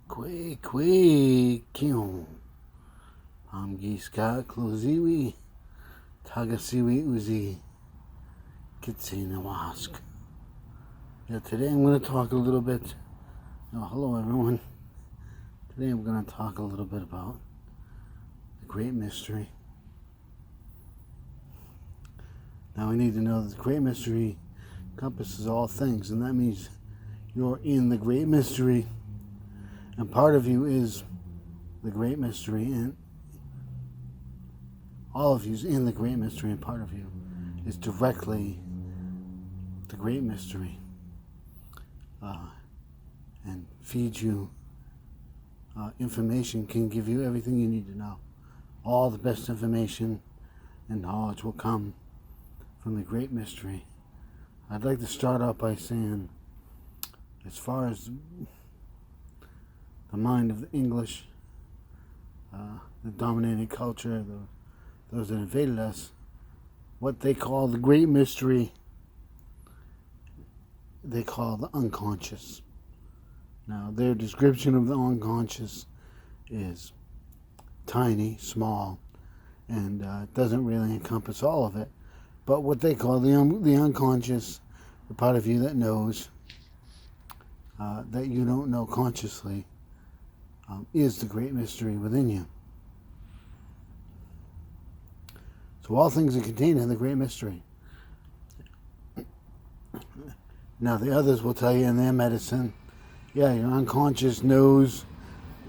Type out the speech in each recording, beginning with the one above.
Kwe kion. Amgiska kloziwi. Tagasiwi uzi. Kitsina wask. Yeah, today I'm going to talk a little bit. Hello everyone. Today I'm going to talk a little bit about the Great Mystery. Now we need to know that the Great Mystery encompasses all things, and that means you're in the Great Mystery, and part of you is the Great Mystery, and all of you's in the Great Mystery, and part of you is directly the Great Mystery, and feeds you information, can give you everything you need to know. All the best information and knowledge will come from the Great Mystery. I'd like to start out by saying, as far as the mind of the English, the dominated culture, those that invaded us, what they call the Great Mystery, they call the unconscious. Now, their description of the unconscious is tiny, small, and doesn't really encompass all of it. But what they call the unconscious, the part of you that knows that you don't know consciously, is the Great Mystery within you. So all things are contained in the Great Mystery. Now the others will tell you in their medicine, yeah, your unconscious knows,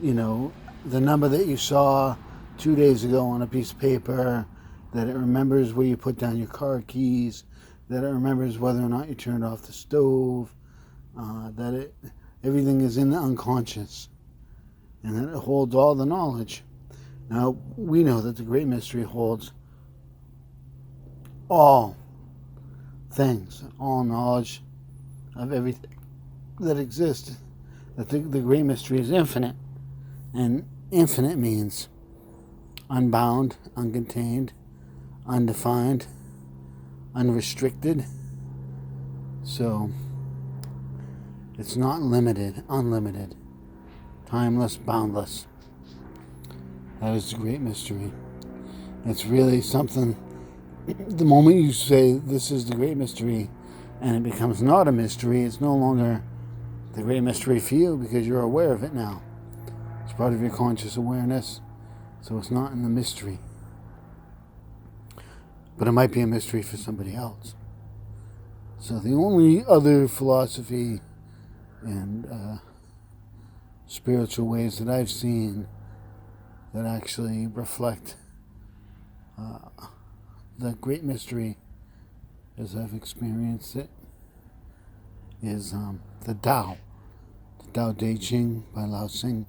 the number that you saw 2 days ago on a piece of paper, that it remembers where you put down your car keys, that it remembers whether or not you turned off the stove, everything is in the unconscious, and that it holds all the knowledge. Now, we know that the Great Mystery holds all things, all knowledge of everything that exists. That the Great Mystery is infinite, and infinite means unbound, uncontained, undefined, unrestricted. So it's not limited, unlimited, timeless, boundless. That is the Great Mystery. It's really something. The moment you say this is the Great Mystery and it becomes not a mystery, it's no longer the Great Mystery for you, because you're aware of it now. It's part of your conscious awareness, so it's not in the mystery. But it might be a mystery for somebody else. So the only other philosophy and spiritual ways that I've seen that actually reflect the Great Mystery as I've experienced it is the Tao. The Tao Te Ching by Lao Tse.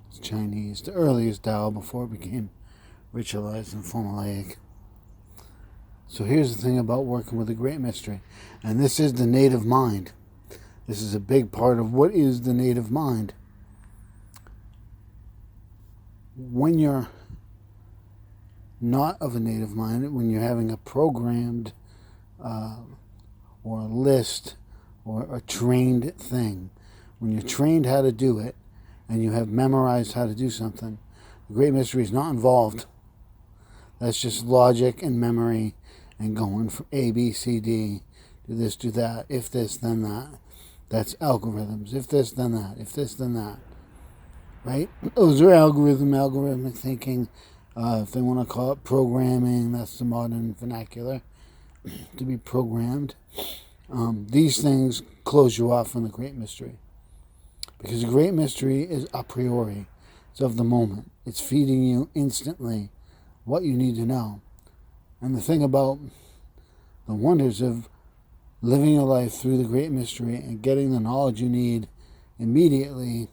It's Chinese, the earliest Tao before it became ritualized and formulaic. So here's the thing about working with the Great Mystery. And this is the native mind. This is a big part of what is the native mind. When you're not of a native mind, when you're having a programmed or a list or a trained thing, when you're trained how to do it and you have memorized how to do something, the Great Mystery is not involved. That's just logic and memory and going from A, B, C, D, do this, do that, if this, then that. That's algorithms. If this, then that. If this, then that. Right? Those are algorithmic thinking. If they want to call it programming, that's the modern vernacular, to be programmed. These things close you off from the Great Mystery. Because the Great Mystery is a priori. It's of the moment. It's feeding you instantly what you need to know. And the thing about the wonders of living your life through the Great Mystery and getting the knowledge you need immediately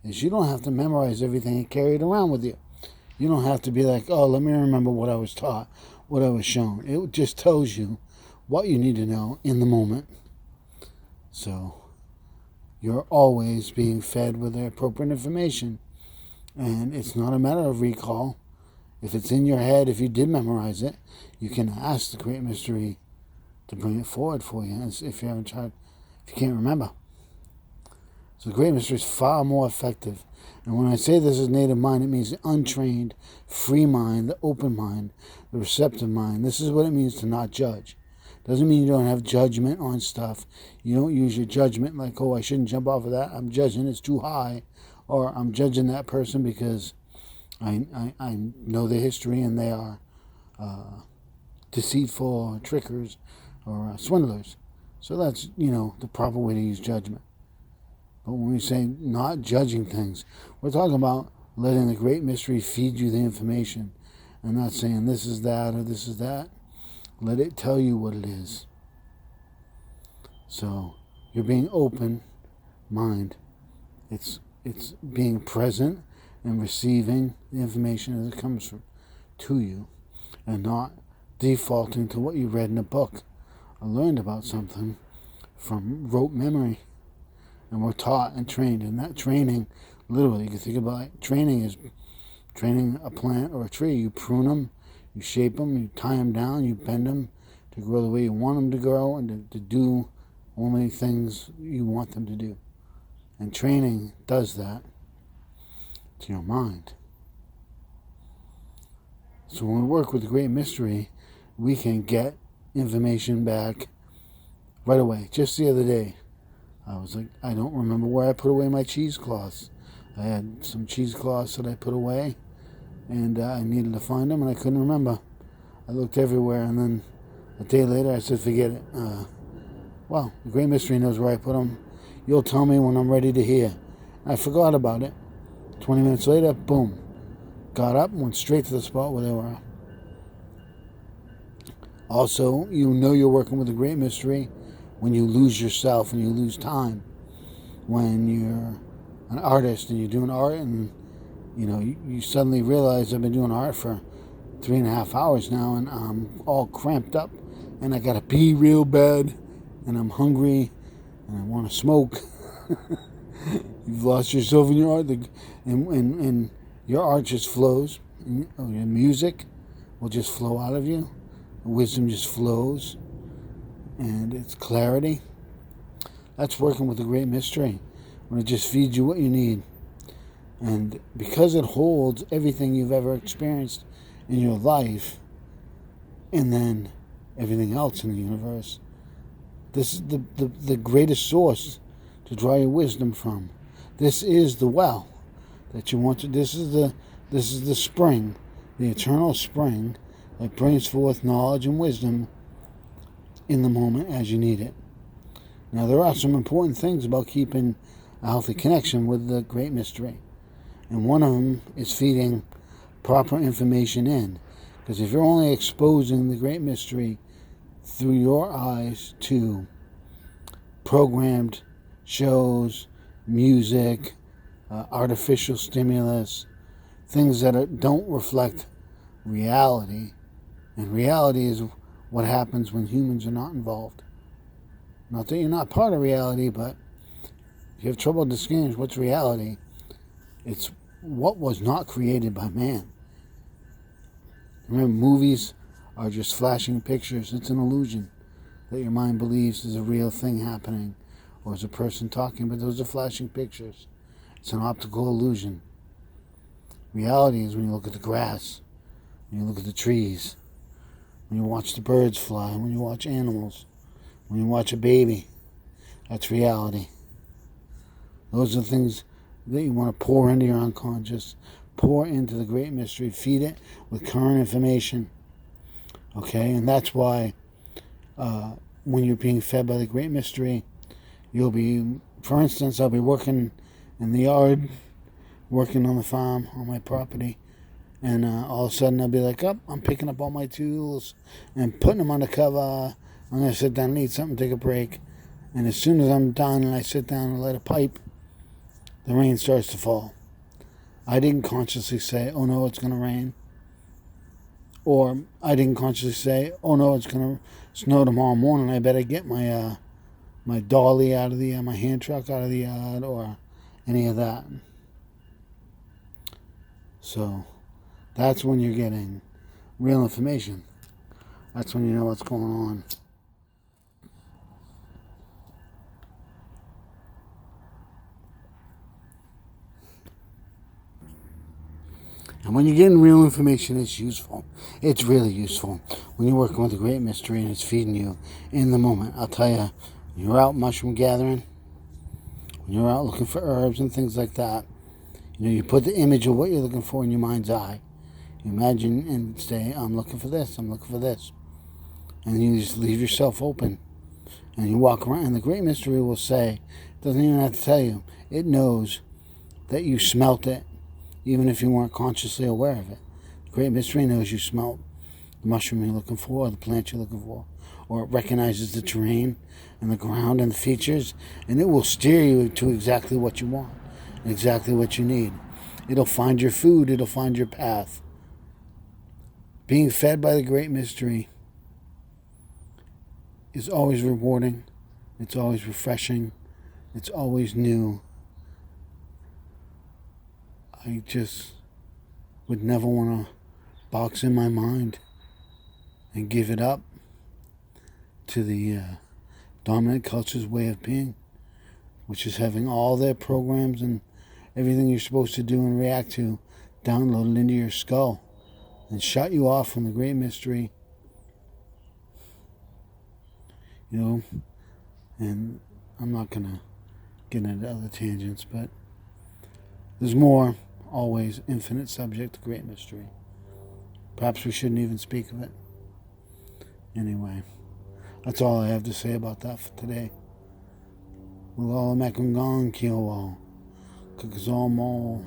is you don't have to memorize everything and carry it around with you. You don't have to be like, oh, let me remember what I was taught, what I was shown. It just tells you what you need to know in the moment. So you're always being fed with the appropriate information. And it's not a matter of recall. If it's in your head, if you did memorize it, you can ask the Great Mystery to bring it forward for you if you haven't tried, if you can't remember. So the great mystery is far more effective. And when I say this is native mind, it means the untrained, free mind, the open mind, the receptive mind. This is what it means to not judge. Doesn't mean you don't have judgment on stuff. You don't use your judgment like, oh, I shouldn't jump off of that. I'm judging it's too high. Or I'm judging that person because I know their history and they are deceitful or trickers or swindlers. So that's, the proper way to use judgment. But when we say not judging things, we're talking about letting the great mystery feed you the information and not saying this is that or this is that. Let it tell you what it is. So you're being open mind. It's being present and receiving the information as it comes to you and not defaulting to what you read in a book or learned about something from rote memory. And we're taught and trained. And that training, literally, you can think about it, training is training a plant or a tree. You prune them, you shape them, you tie them down, you bend them to grow the way you want them to grow and to do only things you want them to do. And training does that to your mind. So when we work with the great mystery, we can get information back right away. Just the other day, I was like, I don't remember where I put away my cheesecloths. I had some cheesecloths that I put away, and I needed to find them, and I couldn't remember. I looked everywhere, and then a day later, I said, forget it. Well, the great mystery knows where I put them. You'll tell me when I'm ready to hear. I forgot about it. 20 minutes later, boom. Got up and went straight to the spot where they were. Also, you're working with the great mystery when you lose yourself and you lose time. When you're an artist and you're doing art and, you suddenly realize I've been doing art for 3.5 hours now and I'm all cramped up and I gotta pee real bad and I'm hungry and I want to smoke. You've lost yourself in your art, and your art just flows. Your music will just flow out of you. Wisdom just flows, and it's clarity. That's working with the great mystery, when it just feeds you what you need. And because it holds everything you've ever experienced in your life, and then everything else in the universe, this is the greatest source to draw your wisdom from. This is the well that you want to. This is the spring, the eternal spring that brings forth knowledge and wisdom in the moment as you need it. Now, there are some important things about keeping a healthy connection with the great mystery, and one of them is feeding proper information in. Because if you're only exposing the great mystery through your eyes to programmed shows, music, artificial stimulus, things that don't reflect reality. And reality is what happens when humans are not involved. Not that you're not part of reality, but if you have trouble distinguishing what's reality, it's what was not created by man. Remember, movies are just flashing pictures. It's an illusion that your mind believes is a real thing happening or is a person talking, but those are flashing pictures. It's an optical illusion. Reality is when you look at the grass, when you look at the trees, when you watch the birds fly, when you watch animals, when you watch a baby. That's reality. Those are the things that you want to pour into your unconscious, pour into the great mystery, feed it with current information. Okay, and that's why when you're being fed by the great mystery, you'll be, for instance, I'll be working in the yard, working on the farm, on my property, and all of a sudden I'll be like, I'm picking up all my tools and putting them on the cover. I'm going to sit down and eat something, take a break. And as soon as I'm done and I sit down and light a pipe, the rain starts to fall. I didn't consciously say, oh no, it's going to rain. Or I didn't consciously say, oh no, it's going to snow tomorrow morning. I better get my my dolly out of the my hand truck out of the yard or any of that. So that's when you're getting real information. That's when you know what's going on. And when you're getting real information, it's useful. It's really useful. When you're working with a great mystery and it's feeding you in the moment. I'll tell you, when you're out mushroom gathering, when you're out looking for herbs and things like that, you put the image of what you're looking for in your mind's eye. You imagine and say, I'm looking for this, I'm looking for this. And you just leave yourself open. And you walk around, and the great mystery will say, doesn't even have to tell you, it knows that you smelt it, even if you weren't consciously aware of it. The great mystery knows you smelt the mushroom you're looking for, or the plant you're looking for, or it recognizes the terrain and the ground and the features, and it will steer you to exactly what you want, and exactly what you need. It'll find your food, it'll find your path. Being fed by the great mystery is always rewarding, it's always refreshing, it's always new. I just would never want to box in my mind and give it up to the dominant culture's way of being, which is having all their programs and everything you're supposed to do and react to downloaded into your skull and shut you off from the great mystery. And I'm not going to get into other tangents, but there's more, always, infinite subject to great mystery. Perhaps we shouldn't even speak of it. Anyway, that's all I have to say about that for today. Wala makang gang kiyo, kakazal mo.